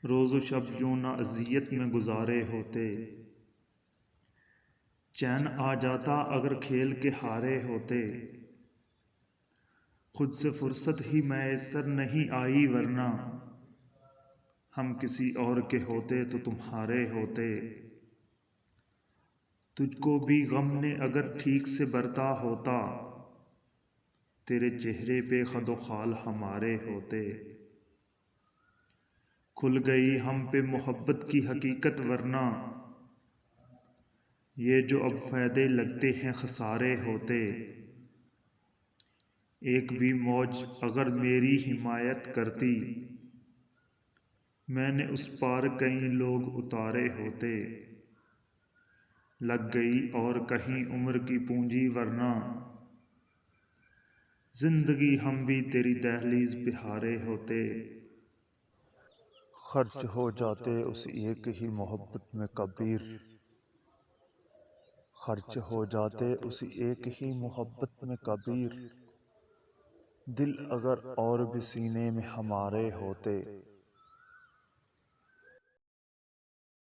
روز و شب یوں نہ اذیت میں گزارے ہوتے، چین آ جاتا اگر کھیل کے ہارے ہوتے، خود سے فرصت ہی میسر نہیں آئی ورنہ ہم کسی اور کے ہوتے تو تمہارے ہوتے، تجھ کو بھی غم نے اگر ٹھیک سے برتا ہوتا، تیرے چہرے پہ خد و خال ہمارے ہوتے، کھل گئی ہم پہ محبت کی حقیقت ورنہ یہ جو اب فائدے لگتے ہیں خسارے ہوتے، ایک بھی موج اگر میری حمایت کرتی، میں نے اس پار کئی لوگ اتارے ہوتے، لگ گئی اور کہیں عمر کی پونجی ورنہ زندگی ہم بھی تیری دہلیز پہ ہارے ہوتے، خرچ ہو جاتے اس ایک ہی محبت میں کبیر، خرچ ہو جاتے اس ایک ہی محبت میں کبیر، دل اگر اور بھی سینے میں ہمارے ہوتے،